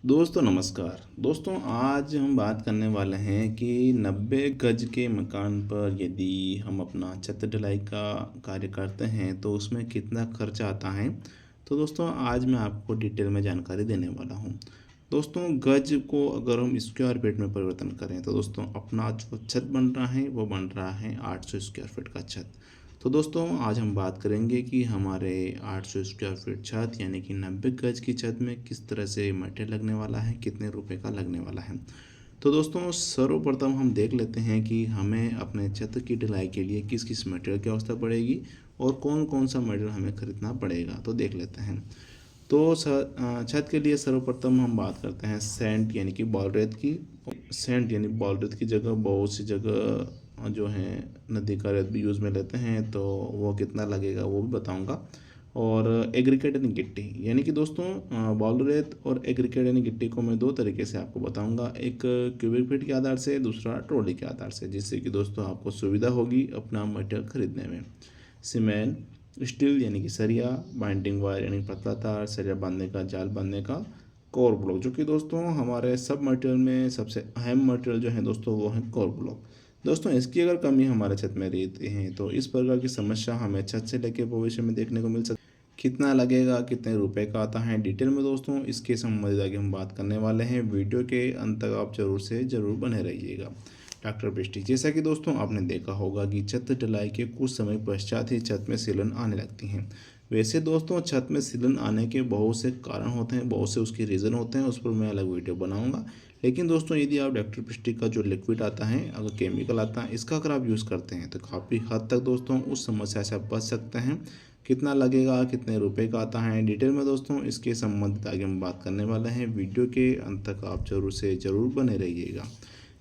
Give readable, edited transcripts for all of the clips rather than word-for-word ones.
दोस्तों नमस्कार। दोस्तों आज हम बात करने वाले हैं कि 90 गज के मकान पर यदि हम अपना छत ढलाई का कार्य करते हैं तो उसमें कितना खर्च आता है। तो दोस्तों आज मैं आपको डिटेल में जानकारी देने वाला हूं। दोस्तों गज को अगर हम स्क्वायर फीट में परिवर्तन करें तो दोस्तों अपना जो छत बन रहा है वो बन रहा है 800 स्क्वायर फीट का छत। तो दोस्तों आज हम बात करेंगे कि हमारे 800 स्क्वायर फीट छत यानी कि 90 गज की छत में किस तरह से मटेरियल लगने वाला है, कितने रुपए का लगने वाला है। तो दोस्तों सर्वप्रथम हम देख लेते हैं कि हमें अपने छत की ढलाई के लिए किस किस मटेरियल की आवश्यकता पड़ेगी और कौन कौन सा मटेरियल हमें खरीदना पड़ेगा। तो देख लेते हैं। तो छत के लिए सर्वप्रथम हम बात करते हैं सैंड यानी कि बॉल रेत की। सैंड यानी बॉल रेत की जगह बहुत सी जगह जो है नदी का रेत भी यूज़ में लेते हैं, तो वो कितना लगेगा वो भी बताऊंगा। और एग्रीकेट यानी गिट्टी यानी कि दोस्तों बॉल रेत और एग्रीकेट यानी गिट्टी को मैं दो तरीके से आपको बताऊंगा, एक क्यूबिक फीट के आधार से, दूसरा ट्रॉली के आधार से, जिससे कि दोस्तों आपको सुविधा होगी अपना मटेरियल खरीदने में। सीमेंट, स्टील यानी कि सरिया, बाइंडिंग वायर यानी पतला तार, सरिया बांधने का, जाल बांधने का, कोर ब्लॉक, जो कि दोस्तों हमारे सब मटेरियल में सबसे अहम मटेरियल जो है दोस्तों वो है कोर ब्लॉक। दोस्तों इसकी अगर कमी हमारे छत में रहती है तो इस प्रकार की समस्या हमें छत से लेकर भविष्य में देखने को मिल सकती है। कितना लगेगा, कितने रुपए का आता है, डिटेल में दोस्तों इसके संबंधित आगे हम बात करने वाले हैं। वीडियो के अंत तक आप जरूर बने रहिएगा। डॉक्टर पृष्टि, जैसा कि दोस्तों आपने देखा होगा कि छत ढलाई के कुछ समय पश्चात ही छत में सीलन आने लगती हैं। वैसे दोस्तों छत में सीलन आने के बहुत से कारण होते हैं, बहुत से उसके रीज़न होते हैं, उस पर मैं अलग वीडियो बनाऊंगा। लेकिन दोस्तों यदि आप डॉक्टर पृष्टि का जो लिक्विड आता है, अगर केमिकल आता है, इसका अगर आप यूज़ करते हैं तो काफ़ी हद तक दोस्तों उस समस्या से आप बच सकते हैं। कितना लगेगा, कितने रुपए का आता है, डिटेल में दोस्तों इसके संबंधित आगे हम बात करने वाले हैं। वीडियो के अंत तक आप जरूर बने रहिएगा।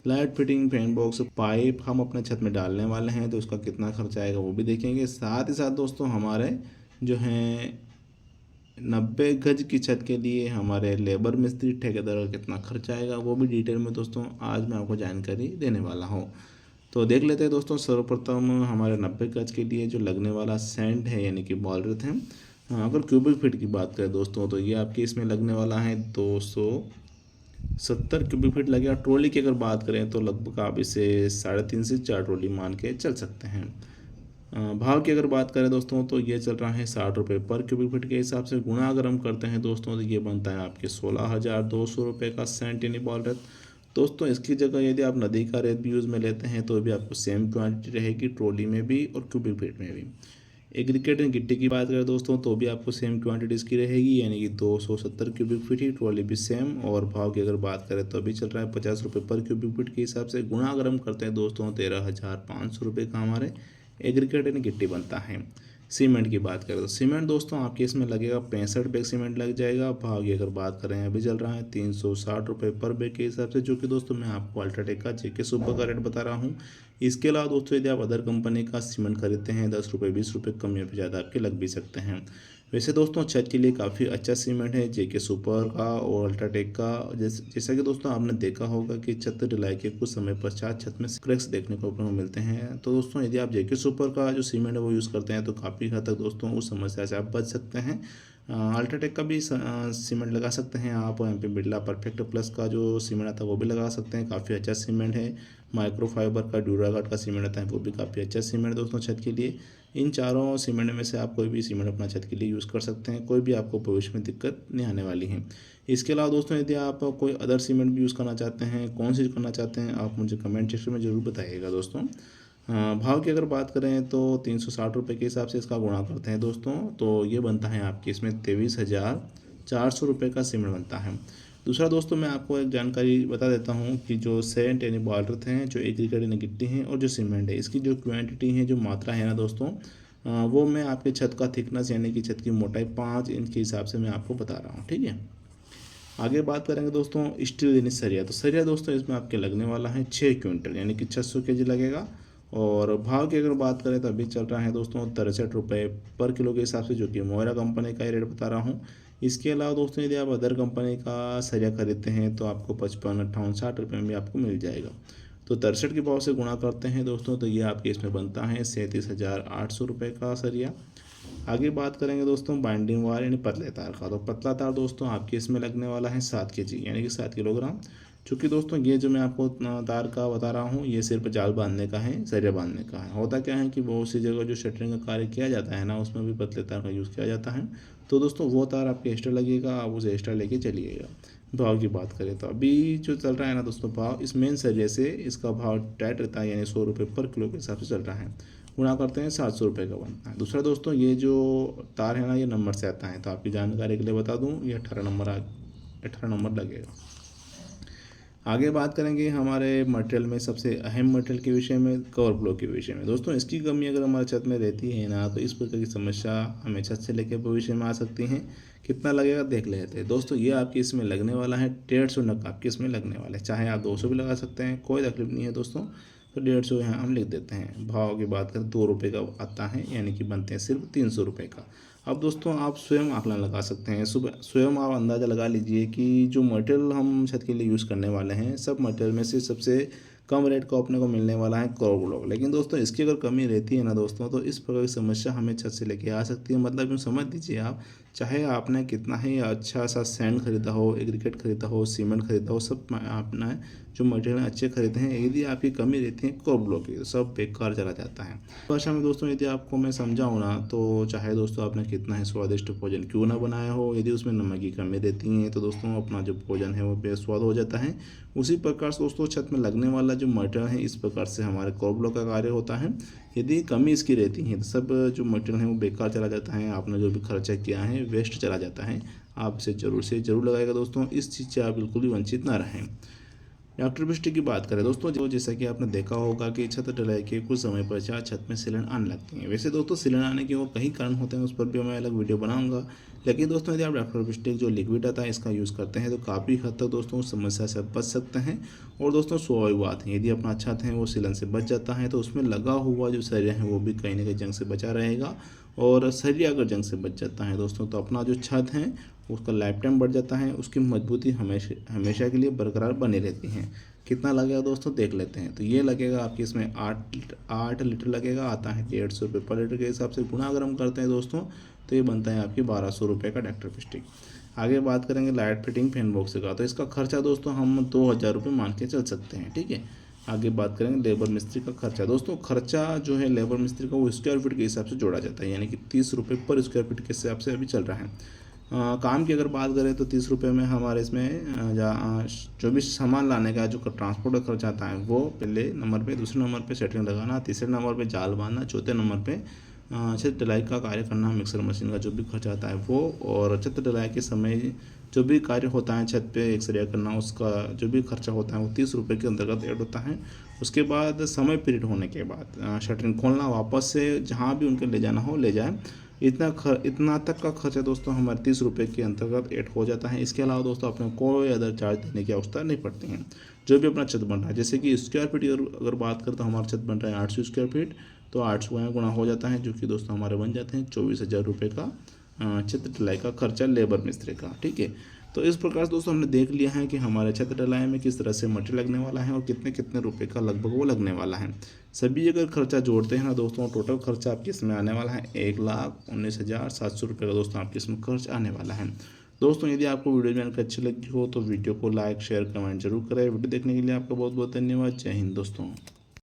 Light fitting, fan box, pipe हम अपने छत में डालने वाले हैं तो उसका कितना खर्च आएगा वो भी देखेंगे। साथ ही साथ दोस्तों हमारे जो हैं 90 गज की छत के लिए हमारे लेबर मिस्त्री ठेकेदार का कितना खर्च आएगा वो भी डिटेल में दोस्तों आज मैं आपको जानकारी देने वाला हूँ। तो देख लेते हैं दोस्तों। सर्वप्रथम हमारे 90 गज के लिए जो लगने वाला सैंड है यानी कि बॉल रेत है, अगर क्यूबिक फीट की बात करें दोस्तों तो ये आपके इसमें लगने वाला है 270 क्यूबिक फीट लगेगा। ट्रॉली की अगर बात करें तो लगभग आप इसे 3.5 से 4 ट्रॉली मान के चल सकते हैं। भाव की अगर बात करें दोस्तों तो ये चल रहा है 60 रुपये पर क्यूबिक फीट के हिसाब से। गुणा अगर हम करते हैं दोस्तों तो ये बनता है आपके 16,200 रुपये का सेंट यानी बॉल रेत। दोस्तों इसकी जगह यदि आप नदी का रेत भी यूज़ में लेते हैं तो भी आपको सेम क्वांटिटी रहेगी, ट्रॉली में भी और क्यूबिक फीट में भी। एग्रीकेट एंड गिट्टी की बात करें दोस्तों तो भी आपको सेम क्वांटिटीज़ की रहेगी, यानी कि 270 क्यूबिक फीट ही, ट्रॉली भी सेम। और भाव की अगर बात करें तो अभी चल रहा है 50 रुपये पर क्यूबिक फीट के हिसाब से। गुणा अगर हम करते हैं दोस्तों 13,500 रुपये का हमारे एग्रीकेट एंड गिट्टी बनता है। सीमेंट की बात करें तो सीमेंट दोस्तों आपके इसमें लगेगा 65 बैग सीमेंट लग जाएगा। भाव की अगर बात करें अभी चल रहा है 360 रुपये पर बैग के हिसाब से, जो कि दोस्तों मैं आपको अल्ट्राटेक का जेके सुपर का रेट बता रहा हूँ। इसके अलावा दोस्तों यदि आप अदर कंपनी का सीमेंट खरीदते हैं 10 रुपये 20 रुपये कम या फिर ज़्यादा आपके लग भी सकते हैं। वैसे दोस्तों छत के लिए काफ़ी अच्छा सीमेंट है जेके सुपर का और अल्ट्राटेक का। जैसा कि दोस्तों आपने देखा होगा कि छत ढलाई के कुछ समय पश्चात छत में क्रैक्स देखने को मिलते हैं। तो दोस्तों यदि आप जेके सुपर का जो सीमेंट है वो यूज़ करते हैं तो काफ़ी हद तक दोस्तों उस समस्या से आप बच सकते हैं। अल्ट्राटेक का भी सीमेंट लगा सकते हैं आप। यहाँ पे बिरला परफेक्ट प्लस का जो सीमेंट आता है वो भी लगा सकते हैं, काफ़ी अच्छा सीमेंट है। माइक्रोफाइबर का ड्यूरागार्ड का सीमेंट आता है वो भी काफ़ी अच्छा सीमेंट है दोस्तों छत के लिए। इन चारों सीमेंट में से आप कोई भी सीमेंट अपना छत के लिए यूज़ कर सकते हैं, कोई भी आपको भविष्य में दिक्कत नहीं आने वाली है। इसके अलावा दोस्तों यदि आप कोई अदर सीमेंट भी यूज़ करना चाहते हैं, कौन सी करना चाहते हैं, आप मुझे कमेंट सेक्शन में ज़रूर बताइएगा दोस्तों। भाव की अगर बात करें तो 360 रुपये के हिसाब से इसका गुणा करते हैं दोस्तों तो ये बनता है आपके इसमें 23,400 रुपये का सीमेंट बनता है। दूसरा दोस्तों मैं आपको एक जानकारी बता देता हूँ कि जो सेंट यानी बॉल रेत हैं, जो एग्रीकेट यानी गिट्टी हैं और जो सीमेंट है, इसकी जो क्वांटिटी है, जो मात्रा है ना दोस्तों, वो मैं आपके छत का थिकनेस यानी कि छत की मोटाई 5 इंच के हिसाब से मैं आपको बता रहा हूँ, ठीक है। आगे बात करेंगे दोस्तों स्टील यानी सरिया। तो सरिया दोस्तों इसमें आपके लगने वाला है 6 क्विंटल यानी कि 600 केजी लगेगा। और भाव की अगर बात करें तो अभी चल रहा है दोस्तों 63 रुपये पर किलो के हिसाब से, जो कि मोयरा कंपनी का ही रेट बता रहा हूँ। इसके अलावा दोस्तों यदि आप अदर कंपनी का सरिया खरीदते हैं तो आपको 55, 58, 60 रुपये में भी आपको मिल जाएगा। तो 63 के भाव से गुणा करते हैं दोस्तों तो ये आपके इसमें बनता है 37,800 रुपये का सरिया। आगे बात करेंगे दोस्तों बाइंडिंग वायर यानी पतले तार का। तो पतला तार दोस्तों आपके इसमें लगने वाला है 7 kg यानी कि 7 किलोग्राम। चूँकि दोस्तों ये जो मैं आपको तार का बता रहा हूँ ये सिर्फ जाल बांधने का है, सरिया बांधने का है। होता क्या है कि बहुत सी जगह जो शटरिंग का कार्य किया जाता है ना, उसमें भी पतले तार का यूज़ किया जाता है। तो दोस्तों वो तार आपके एक्स्ट्रा लगेगा, आप उसे एक्स्ट्रा लेके चलिएगा। भाव की बात करें तो अभी जो चल रहा है ना दोस्तों भाव, इस मेन सरिये से इसका भाव टाइट रहता है, यानी 100 रुपये पर किलो के हिसाब से चल रहा है। गुणा करते हैं 700 रुपये का बनता है। दूसरा दोस्तों ये जो तार है ना ये नंबर से आता है, तो आपकी जानकारी के लिए बता दूं ये 18 नंबर लगेगा। आगे बात करेंगे हमारे मटेरियल में सबसे अहम मटेरियल के विषय में, कवर ब्लॉक के विषय में। दोस्तों इसकी कमी अगर हमारे छत में रहती है ना, तो इस प्रकार की समस्या हमें छत से लेकर भविष्य में आ सकती है। कितना लगेगा देख लेते हैं दोस्तों। ये आपके इसमें लगने वाला है 150 नग आपके इसमें लगने वाला है, चाहे आप 200 भी लगा सकते हैं, कोई तकलीफ नहीं है दोस्तों। तो 150 यहाँ हम लिख देते हैं। भाव की बात करें 2 रुपये का आता है, यानी कि बनते हैं सिर्फ 300 रुपये का। अब दोस्तों आप स्वयं आकलन लगा सकते हैं, स्वयं आप अंदाज़ा लगा लीजिए कि जो मटेरियल हम छत के लिए यूज़ करने वाले हैं, सब मटेरियल में से सबसे कम रेट का अपने को मिलने वाला है कवर ब्लॉक। लेकिन दोस्तों इसकी अगर कमी रहती है ना दोस्तों, तो इस प्रकार की समस्या हमें छत से लेके आ सकती है। मतलब यूँ समझ लीजिए आप, चाहे आपने कितना ही अच्छा सा सैंड खरीदा हो, एग्रीगेट खरीदा हो, सीमेंट खरीदा हो, सब आपने जो मटेरियल अच्छे खरीदे हैं, यदि आपकी कमी रहती है कवर ब्लॉक की, तो सब बेकार चला जाता है। भाषा में दोस्तों यदि आपको मैं समझाऊँ ना, तो चाहे दोस्तों आपने कितना ही स्वादिष्ट भोजन क्यों ना बनाया हो, यदि उसमें नमक की कमी रहती है तो दोस्तों अपना जो भोजन है वो बेस्वाद हो जाता है। उसी प्रकार से दोस्तों छत में लगने वाला जो मटेरियल है, इस प्रकार से हमारे कवर ब्लॉक का कार्य होता है। यदि कमी इसकी रहती है तो सब जो मटेरियल है वो बेकार चला जाता है, आपने जो भी खर्चा किया है वेस्ट चला जाता है। आप इसे ज़रूर से ज़रूर लगाएगा दोस्तों, इस चीज़ से आप बिल्कुल भी वंचित ना रहें। इलेक्ट्रिसिटी की बात करें दोस्तों, जो जैसा कि आपने देखा होगा कि छत ढलाई के कुछ समय पश्चात छत में सिलन आने लगती हैं। वैसे दोस्तों सिलन आने के वो कई कारण होते हैं, उस पर भी मैं अलग वीडियो बनाऊंगा। लेकिन दोस्तों यदि आप इलेक्ट्रिसिटी जो लिक्विड आता है इसका यूज़ करते हैं तो काफ़ी हद तक दोस्तों उस समस्या से बच सकते हैं। और दोस्तों स्वाभाविक बात है, यदि अपना छत है वो सिलन से बच जाता है तो उसमें लगा हुआ जो सरिया है वो भी कहीं ना कहीं जंग से बचा रहेगा। और सरिया अगर जंग से बच जाता है दोस्तों, तो अपना जो छत है उसका लाइफ टाइम बढ़ जाता है, उसकी मजबूती हमेशा के लिए बरकरार बनी रहती है। कितना लगेगा दोस्तों देख लेते हैं। तो ये लगेगा आपके इसमें 8 लीटर लगेगा, आता है 150 रुपये पर लीटर के हिसाब से। गुणा अगर हम करते हैं दोस्तों तो ये बनता है आपकी 1200 रुपये का इलेक्ट्रिसिटी। आगे बात करेंगे लाइट फिटिंग फैन बॉक्स का, तो इसका खर्चा दोस्तों हम 2000 रुपये मान के चल सकते हैं, ठीक है। आगे बात करेंगे लेबर मिस्त्री का खर्चा। दोस्तों खर्चा जो है लेबर मिस्त्री का वो स्क्वायर फीट के हिसाब से जोड़ा जाता है, यानी कि 30 रुपये पर स्क्वायर फीट के हिसाब से अभी चल रहा है। काम की अगर बात करें तो 30 रुपये में हमारे इसमें जो भी सामान लाने का जो ट्रांसपोर्ट का खर्च आता है वो पहले नंबर पे, दूसरे नंबर पे सेटिंग लगाना, तीसरे नंबर पे जाल बांधना, चौथे नंबर पे छत ढलाई का कार्य करना, मिक्सर मशीन का जो भी खर्च आता है वो, और छत ढलाई के समय जो भी कार्य होता है छत पे एक्सरे करना, उसका जो भी खर्चा होता है वो 30 रुपये के अंतर्गत ऐड होता है। उसके बाद समय पीरियड होने के बाद शटरिंग खोलना, वापस से जहाँ भी उनके ले जाना हो ले जाए, इतना तक का खर्चा दोस्तों हमारे 30 रुपये के अंतर्गत ऐड हो जाता है। इसके अलावा दोस्तों अपने कोई अदर चार्ज देने की आवश्यकता नहीं पड़ती है। जो भी अपना छत बन रहा है, जैसे कि स्क्वायर फीट अगर बात करें तो हमारा छत बन रहा है 800 स्क्वायर फीट, तो 800 यहाँ गुणा हो जाता है, जो कि दोस्तों हमारे बन जाते हैं 24,000 रुपये का छत ढलाई का खर्चा लेबर मिस्त्री का, ठीक है। तो इस प्रकार से दोस्तों हमने देख लिया है कि हमारे छत ढलाई में किस तरह से मटेरियल लगने वाला है और कितने कितने रुपए का लगभग वो लगने वाला है। सभी अगर खर्चा जोड़ते हैं ना दोस्तों, टोटल खर्चा आपके इसमें आने वाला है 1,19,700 रुपये का दोस्तों आपके इसमें खर्च आने वाला है। दोस्तों यदि आपको वीडियो जानकारी अच्छी लगी हो तो वीडियो को लाइक शेयर कमेंट जरूर करें। वीडियो देखने के लिए आपका बहुत बहुत धन्यवाद। जय हिंद दोस्तों।